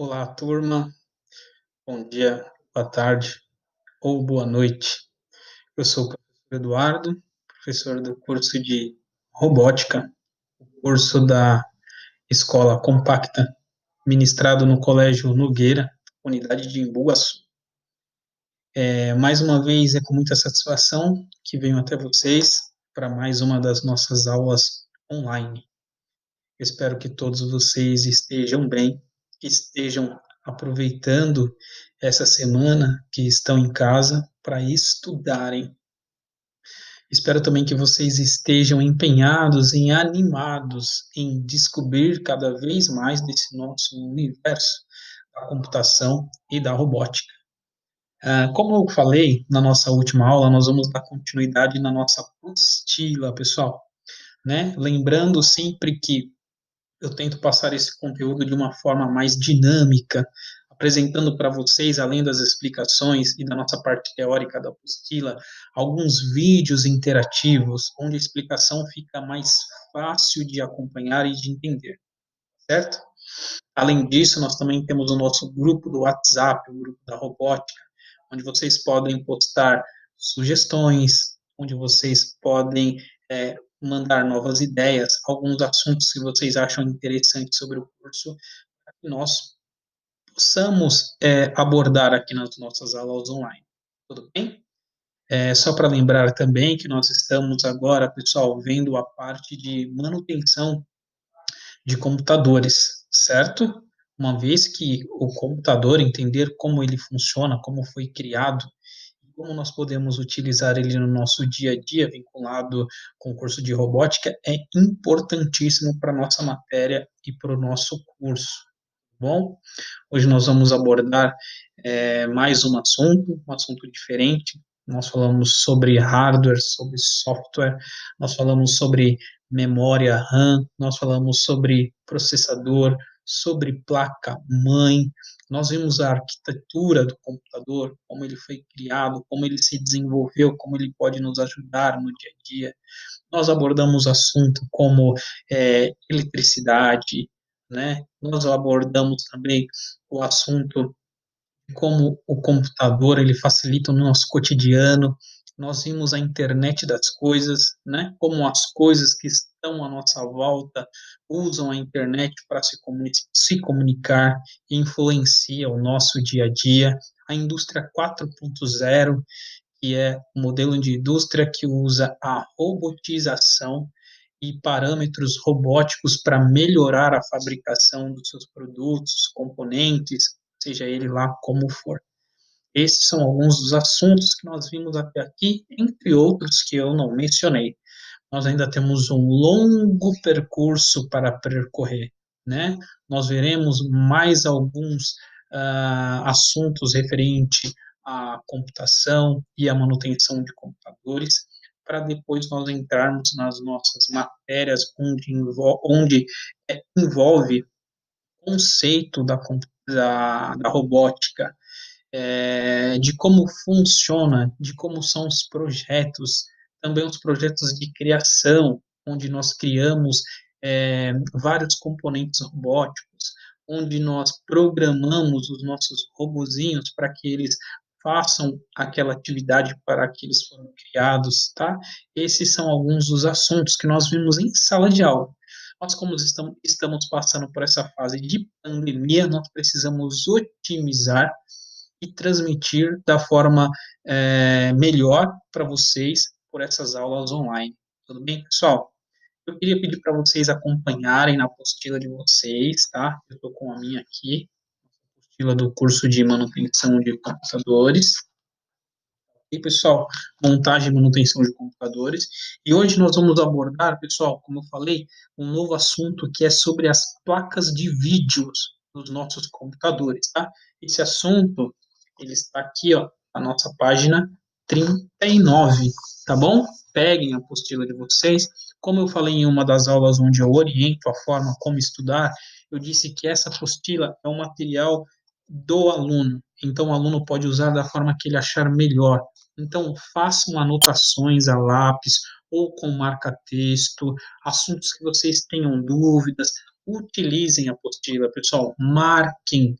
Olá, turma. Bom dia, boa tarde ou boa noite. Eu sou o professor Eduardo, professor do curso de Robótica, curso da Escola Compacta, ministrado no Colégio Nogueira, unidade de Embu-Guaçu. Mais uma vez, é com muita satisfação que venho até vocês para mais uma das nossas aulas online. Espero que todos vocês estejam bem, que estejam aproveitando essa semana que estão em casa para estudarem. Espero também que vocês estejam empenhados e animados em descobrir cada vez mais desse nosso universo da computação e da robótica. Como eu falei na nossa última aula, nós vamos dar continuidade na nossa apostila, pessoal, né? Lembrando sempre que eu tento passar esse conteúdo de uma forma mais dinâmica, apresentando para vocês, além das explicações e da nossa parte teórica da apostila, alguns vídeos interativos, onde a explicação fica mais fácil de acompanhar e de entender, certo? Além disso, nós também temos o nosso grupo do WhatsApp, o grupo da robótica, onde vocês podem postar sugestões, onde vocês podem mandar novas ideias, alguns assuntos que vocês acham interessantes sobre o curso, para que nós possamos abordar aqui nas nossas aulas online. Tudo bem? Só para lembrar também que nós estamos agora, pessoal, vendo a parte de manutenção de computadores, certo? Uma vez que o computador entender como ele funciona, como foi criado, como nós podemos utilizar ele no nosso dia a dia, vinculado com o curso de robótica, é importantíssimo para a nossa matéria e para o nosso curso. Bom, hoje nós vamos abordar mais um assunto diferente. Nós falamos sobre hardware, sobre software, nós falamos sobre memória RAM, nós falamos sobre processador, sobre placa-mãe, nós vimos a arquitetura do computador, como ele foi criado, como ele se desenvolveu, como ele pode nos ajudar no dia a dia. Nós abordamos assunto como eletricidade, né? Nós abordamos também o assunto de como o computador ele facilita o nosso cotidiano. Nós vimos a internet das coisas, né? Como as coisas que estão à nossa volta usam a internet para se comunicar e influencia o nosso dia a dia. A indústria 4.0, que é um modelo de indústria que usa a robotização e parâmetros robóticos para melhorar a fabricação dos seus produtos, componentes, seja ele lá como for. Esses são alguns dos assuntos que nós vimos até aqui, entre outros que eu não mencionei. Nós ainda temos um longo percurso para percorrer, né? Nós veremos mais alguns assuntos referentes à computação e à manutenção de computadores, para depois nós entrarmos nas nossas matérias onde envolve o conceito da robótica, de como funciona, de como são os projetos, também os projetos de criação, onde nós criamos vários componentes robóticos, onde nós programamos os nossos robozinhos para que eles façam aquela atividade para que eles foram criados, tá? Esses são alguns dos assuntos que nós vimos em sala de aula. Nós, como estamos passando por essa fase de pandemia, nós precisamos otimizar e transmitir da forma melhor para vocês por essas aulas online. Tudo bem, pessoal? Eu queria pedir para vocês acompanharem na apostila de vocês, tá? Eu estou com a minha aqui, apostila do curso de manutenção de computadores. E, pessoal, montagem e manutenção de computadores. E hoje nós vamos abordar, pessoal, como eu falei, um novo assunto que é sobre as placas de vídeos dos nossos computadores, tá? Esse assunto, ele está aqui, ó, na nossa página 39, tá bom? Peguem a apostila de vocês. Como eu falei em uma das aulas onde eu oriento a forma como estudar, eu disse que essa apostila é um material do aluno. Então, o aluno pode usar da forma que ele achar melhor. Então, façam anotações a lápis ou com marca-texto, assuntos que vocês tenham dúvidas, utilizem a apostila, pessoal, marquem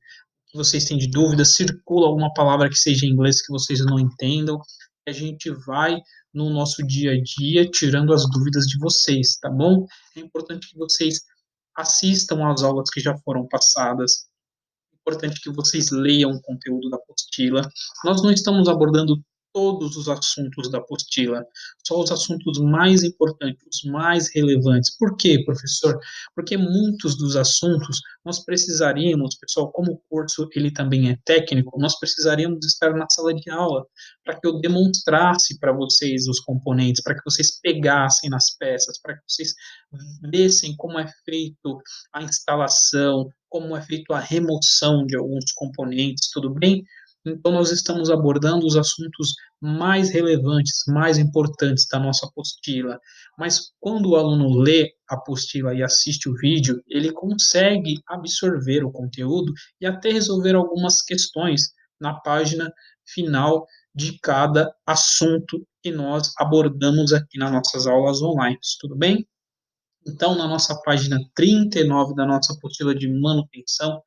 que vocês têm de dúvidas, circula alguma palavra que seja em inglês que vocês não entendam, a gente vai no nosso dia a dia tirando as dúvidas de vocês, tá bom? É importante que vocês assistam às aulas que já foram passadas, importante que vocês leiam o conteúdo da apostila. Nós não estamos abordando todos os assuntos da apostila, só os assuntos mais importantes, os mais relevantes. Por quê, professor? Porque muitos dos assuntos nós precisaríamos, pessoal, como o curso ele também é técnico, nós precisaríamos estar na sala de aula para que eu demonstrasse para vocês os componentes, para que vocês pegassem nas peças, para que vocês vissem como é feito a instalação, como é feita a remoção de alguns componentes, tudo bem? Então, nós estamos abordando os assuntos mais relevantes, mais importantes da nossa apostila. Mas quando o aluno lê a apostila e assiste o vídeo, ele consegue absorver o conteúdo e até resolver algumas questões na página final de cada assunto que nós abordamos aqui nas nossas aulas online. Tudo bem? Então, na nossa página 39 da nossa apostila de manutenção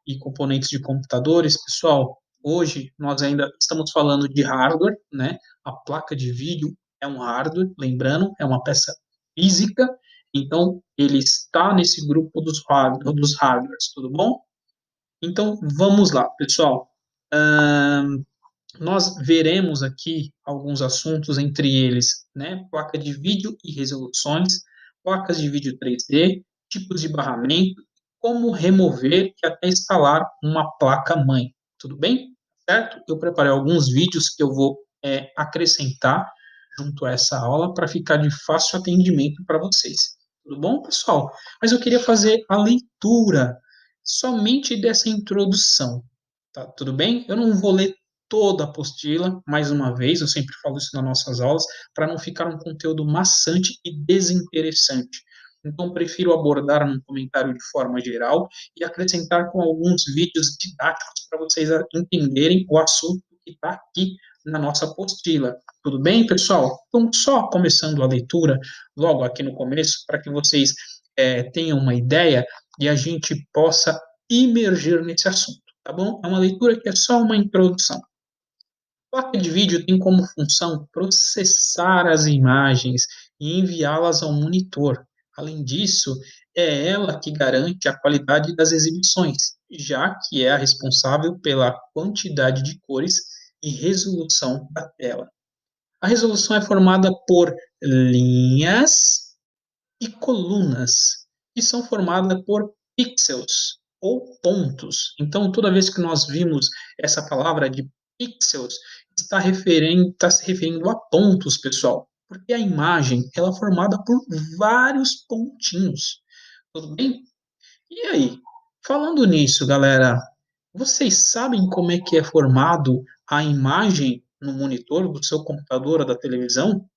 e componentes de computadores, pessoal, hoje nós ainda estamos falando de hardware, né? A placa de vídeo é um hardware, lembrando, é uma peça física, então ele está nesse grupo dos hardwares, tudo bom? Então, vamos lá, pessoal. Nós veremos aqui alguns assuntos, entre eles, né, placa de vídeo e resoluções, placas de vídeo 3D, tipos de barramento, como remover e até instalar uma placa-mãe. Tudo bem? Certo? Eu preparei alguns vídeos que eu vou acrescentar junto a essa aula para ficar de fácil atendimento para vocês. Tudo bom, pessoal? Mas eu queria fazer a leitura somente dessa introdução. Tá tudo bem? Eu não vou ler toda a apostila, mais uma vez, eu sempre falo isso nas nossas aulas, para não ficar um conteúdo maçante e desinteressante. Então, prefiro abordar num comentário de forma geral e acrescentar com alguns vídeos didáticos para vocês entenderem o assunto que está aqui na nossa apostila. Tudo bem, pessoal? Então, só começando a leitura, logo aqui no começo, para que vocês tenham uma ideia e a gente possa imergir nesse assunto, tá bom? É uma leitura que é só uma introdução. A placa de vídeo tem como função processar as imagens e enviá-las ao monitor. Além disso, é ela que garante a qualidade das exibições, já que é a responsável pela quantidade de cores e resolução da tela. A resolução é formada por linhas e colunas, que são formadas por pixels ou pontos. Então, toda vez que nós vimos essa palavra de pixels, está se referindo a pontos, pessoal, porque a imagem ela é formada por vários pontinhos. Tudo bem? E aí? Falando nisso, galera, vocês sabem como é que é formado a imagem no monitor do seu computador ou da televisão?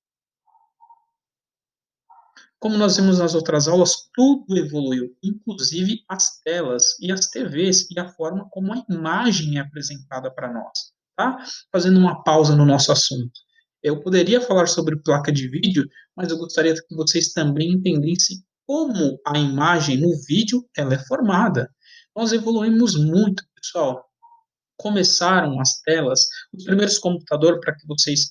Como nós vimos nas outras aulas, tudo evoluiu, inclusive as telas e as TVs e a forma como a imagem é apresentada para nós, tá? Fazendo uma pausa no nosso assunto. Eu poderia falar sobre placa de vídeo, mas eu gostaria que vocês também entendessem como a imagem no vídeo ela é formada. Nós evoluímos muito, pessoal. Começaram as telas, os primeiros computadores, para que vocês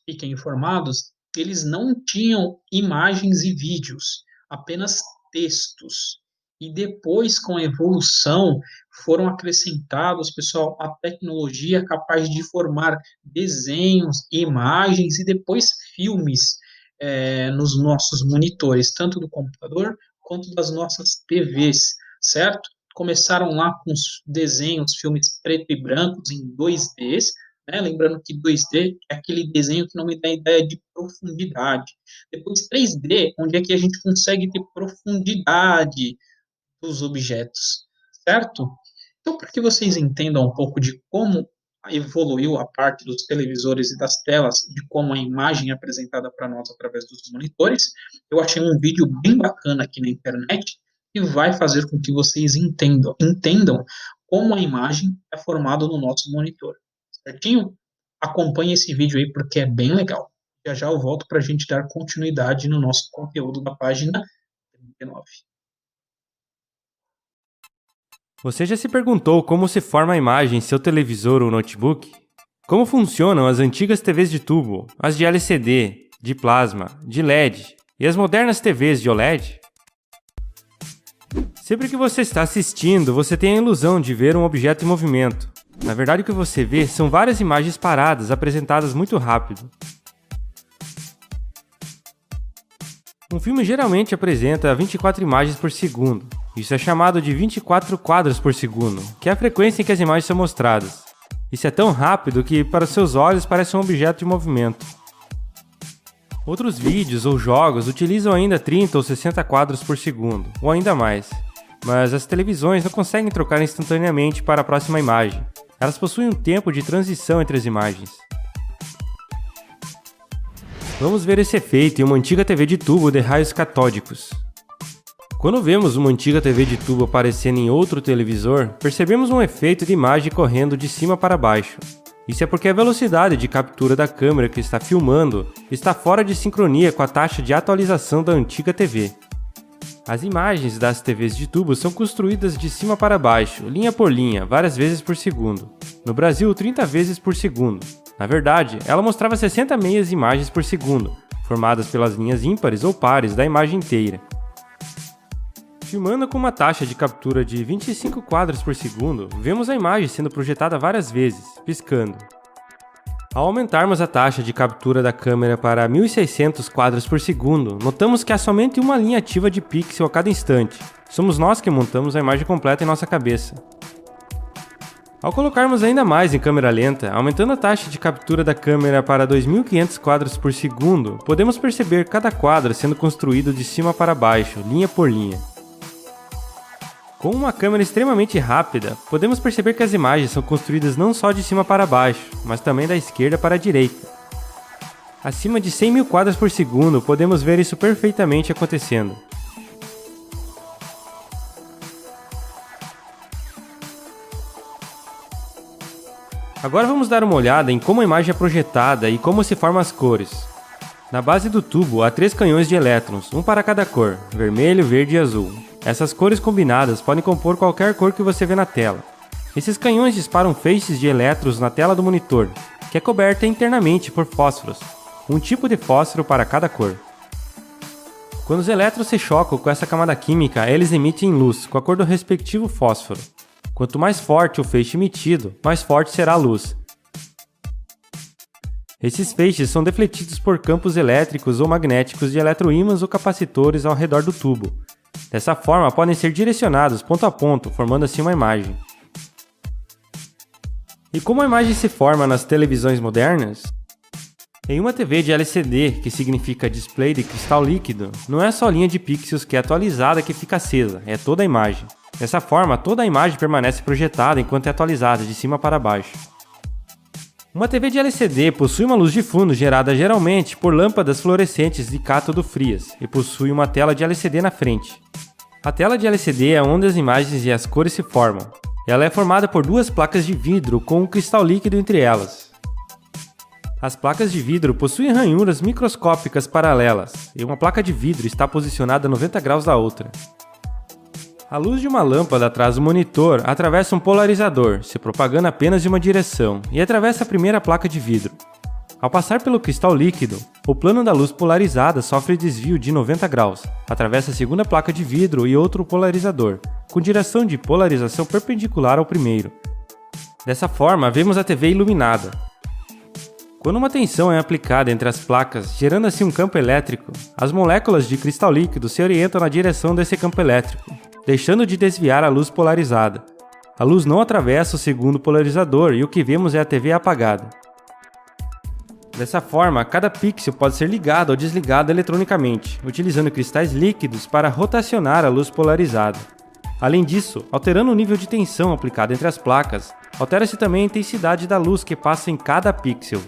fiquem informados, eles não tinham imagens e vídeos, apenas textos. E depois, com a evolução, foram acrescentados, pessoal, a tecnologia capaz de formar desenhos, imagens e depois filmes nos nossos monitores, tanto do computador quanto das nossas TVs, certo? Começaram lá com os desenhos, filmes preto e brancos em 2D, né? Lembrando que 2D é aquele desenho que não me dá ideia de profundidade. Depois 3D, onde é que a gente consegue ter profundidade dos objetos, certo? Então, para que vocês entendam um pouco de como evoluiu a parte dos televisores e das telas, de como a imagem é apresentada para nós através dos monitores, eu achei um vídeo bem bacana aqui na internet que vai fazer com que vocês entendam como a imagem é formada no nosso monitor. Certinho? Acompanhe esse vídeo aí porque é bem legal. Já já eu volto para a gente dar continuidade no nosso conteúdo da página 39. Você já se perguntou como se forma a imagem em seu televisor ou notebook? Como funcionam as antigas TVs de tubo, as de LCD, de plasma, de LED e as modernas TVs de OLED? Sempre que você está assistindo, você tem a ilusão de ver um objeto em movimento. Na verdade, o que você vê são várias imagens paradas, apresentadas muito rápido. Um filme geralmente apresenta 24 imagens por segundo. Isso é chamado de 24 quadros por segundo, que é a frequência em que as imagens são mostradas. Isso é tão rápido que, para seus olhos, parece um objeto em movimento. Outros vídeos ou jogos utilizam ainda 30 ou 60 quadros por segundo, ou ainda mais. Mas as televisões não conseguem trocar instantaneamente para a próxima imagem. Elas possuem um tempo de transição entre as imagens. Vamos ver esse efeito em uma antiga TV de tubo de raios catódicos. Quando vemos uma antiga TV de tubo aparecendo em outro televisor, percebemos um efeito de imagem correndo de cima para baixo. Isso é porque a velocidade de captura da câmera que está filmando está fora de sincronia com a taxa de atualização da antiga TV. As imagens das TVs de tubo são construídas de cima para baixo, linha por linha, várias vezes por segundo. No Brasil, 30 vezes por segundo. Na verdade, ela mostrava 60 meias imagens por segundo, formadas pelas linhas ímpares ou pares da imagem inteira. Filmando com uma taxa de captura de 25 quadros por segundo, vemos a imagem sendo projetada várias vezes, piscando. Ao aumentarmos a taxa de captura da câmera para 1600 quadros por segundo, notamos que há somente uma linha ativa de pixel a cada instante. Somos nós que montamos a imagem completa em nossa cabeça. Ao colocarmos ainda mais em câmera lenta, aumentando a taxa de captura da câmera para 2500 quadros por segundo, podemos perceber cada quadro sendo construído de cima para baixo, linha por linha. Com uma câmera extremamente rápida, podemos perceber que as imagens são construídas não só de cima para baixo, mas também da esquerda para a direita. Acima de 100 mil quadros por segundo, podemos ver isso perfeitamente acontecendo. Agora vamos dar uma olhada em como a imagem é projetada e como se formam as cores. Na base do tubo há 3 canhões de elétrons, um para cada cor, vermelho, verde e azul. Essas cores combinadas podem compor qualquer cor que você vê na tela. Esses canhões disparam feixes de elétrons na tela do monitor, que é coberta internamente por fósforos, um tipo de fósforo para cada cor. Quando os elétrons se chocam com essa camada química, eles emitem luz com a cor do respectivo fósforo. Quanto mais forte o feixe emitido, mais forte será a luz. Esses feixes são defletidos por campos elétricos ou magnéticos de eletroímãs ou capacitores ao redor do tubo. Dessa forma, podem ser direcionados ponto a ponto, formando assim uma imagem. E como a imagem se forma nas televisões modernas? Em uma TV de LCD, que significa display de cristal líquido, não é só a linha de pixels que é atualizada que fica acesa, é toda a imagem. Dessa forma, toda a imagem permanece projetada enquanto é atualizada de cima para baixo. Uma TV de LCD possui uma luz de fundo gerada geralmente por lâmpadas fluorescentes de cátodo frias e possui uma tela de LCD na frente. A tela de LCD é onde as imagens e as cores se formam. Ela é formada por 2 placas de vidro com um cristal líquido entre elas. As placas de vidro possuem ranhuras microscópicas paralelas e uma placa de vidro está posicionada a 90 graus da outra. A luz de uma lâmpada atrás do monitor atravessa um polarizador, se propagando apenas em uma direção, e atravessa a primeira placa de vidro. Ao passar pelo cristal líquido, o plano da luz polarizada sofre desvio de 90 graus, atravessa a segunda placa de vidro e outro polarizador, com direção de polarização perpendicular ao primeiro. Dessa forma, vemos a TV iluminada. Quando uma tensão é aplicada entre as placas, gerando assim um campo elétrico, as moléculas de cristal líquido se orientam na direção desse campo elétrico, deixando de desviar a luz polarizada. A luz não atravessa o segundo polarizador e o que vemos é a TV apagada. Dessa forma, cada pixel pode ser ligado ou desligado eletronicamente, utilizando cristais líquidos para rotacionar a luz polarizada. Além disso, alterando o nível de tensão aplicado entre as placas, altera-se também a intensidade da luz que passa em cada pixel.